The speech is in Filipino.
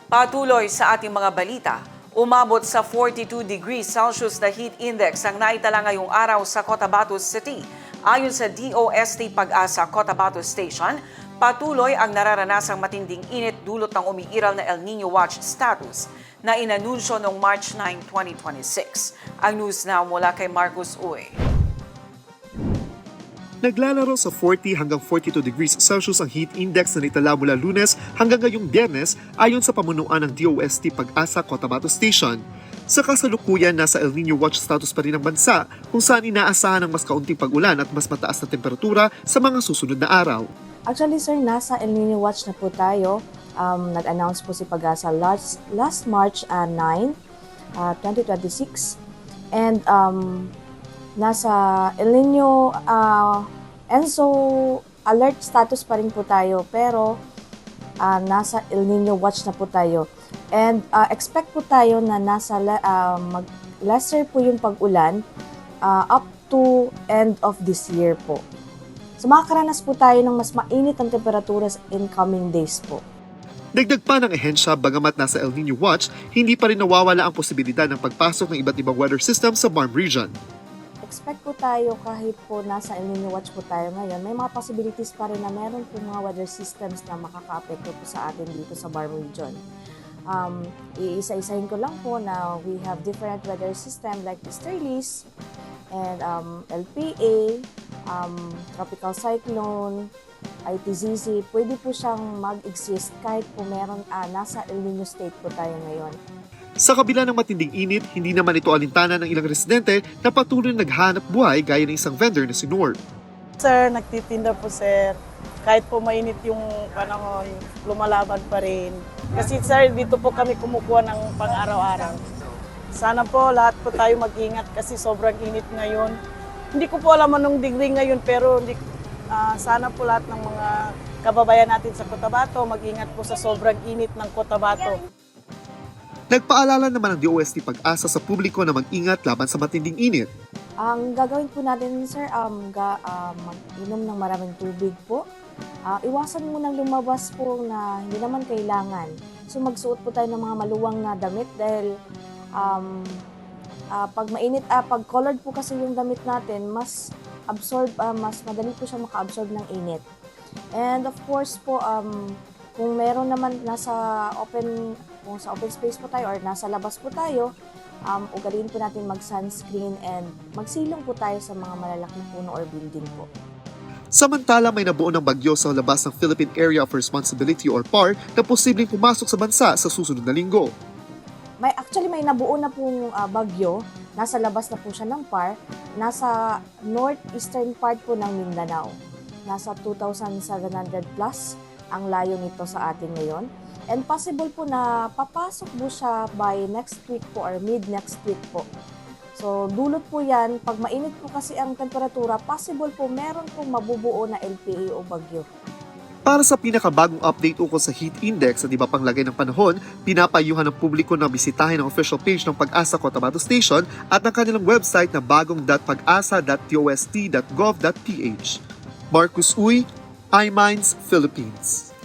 Patuloy sa ating mga balita, umabot sa 42 degrees Celsius na heat index ang naitala ngayong araw sa Cotabato City. Ayon sa DOST Pag-asa Cotabato Station, patuloy ang nararanasang matinding init dulot ng umiiral na El Nino Watch status na inanunsyo noong March 9, 2026. Ang news now mula kay Marcus Uy. Naglalaro sa 40 hanggang 42 degrees Celsius ang heat index na nitala mula Lunes hanggang ngayong Biyernes ayon sa pamunuan ng DOST Pag-asa Cotabato Station. Sa kasalukuyan, nasa El Nino Watch status pa rin ang bansa kung saan inaasahan ng mas kaunting pag-ulan at mas mataas na temperatura sa mga susunod na araw. Actually sir, nasa El Nino Watch na po tayo. Nag-announce po si Pag-asa last March 9, 2026. And nasa El Nino ENSO alert status pa rin po tayo, pero nasa El Nino Watch na po tayo. And expect po tayo na nasa lesser po yung pag-ulan up to end of this year po. So makakaranas po tayo ng mas mainit ang temperatura in coming days po. Dagdag pa ng ehensya, bagamat nasa El Nino Watch, hindi pa rin nawawala ang posibilidad ng pagpasok ng iba't ibang weather system sa BARM region. Expect po tayo kahit po nasa El Nino Watch po tayo ngayon, may mga possibilities pa rin na meron po mga weather systems na makaka-apekto po sa atin dito sa BARM region. Iisa-isahin ko lang po na we have different weather system like Easterlies and LPA, tropical cyclone, ITZZ. Pwede po siyang mag-exist kahit po meron nasa El Nino state po tayo ngayon. Sa kabila ng matinding init, hindi naman ito alintana ng ilang residente na patuloy na naghahanap buhay gaya ng isang vendor na si Nord. Sir, nagtitinda po sir. Kahit po mainit yung panahon, lumalaban pa rin. Kasi sir, dito po kami kumukuha ng pang-araw-araw. Sana po lahat po tayo mag-ingat kasi sobrang init ngayon. Hindi ko po alam anong degree ngayon pero sana po lahat ng mga kababayan natin sa Cotabato mag-ingat po sa sobrang init ng Cotabato. Nagpaalala naman ng DOST Pag-asa sa publiko na mag-ingat laban sa matinding init. Ang gagawin po natin, sir, mag-inom ng maraming tubig po. Iwasan munang lumabas po na hindi naman kailangan. So magsuot po tayo ng mga maluwang na damit dahil pag mainit, pag colored po kasi yung damit natin, mas madali po siya maka-absorb ng init. And of course po, kung meron naman kung sa open space po tayo or nasa labas po tayo, ugaliin po natin mag-sunscreen and magsilong po tayo sa mga malalaking puno or building po. Samantala, may nabuo ng bagyo sa labas ng Philippine Area of Responsibility or PAR na posibleng pumasok sa bansa sa susunod na linggo. May nabuo na pong bagyo, nasa labas na po siya ng PAR, nasa northeastern part po ng Mindanao. Nasa 2,700 plus ang layo nito sa atin ngayon. And possible po na papasok po siya by next week po or mid next week po. So dulot po yan, pag mainit po kasi ang temperatura, possible po meron pong mabubuo na LPA o bagyo. Para sa pinakabagong update ukol sa heat index at iba pang lagay ng panahon, pinapayuhan ng publiko na bisitahin ang official page ng Pag-asa Cotabato Station at ang kanilang website na bagong.pagasa.dost.gov.ph. Marcus Uy, iMinds, Philippines.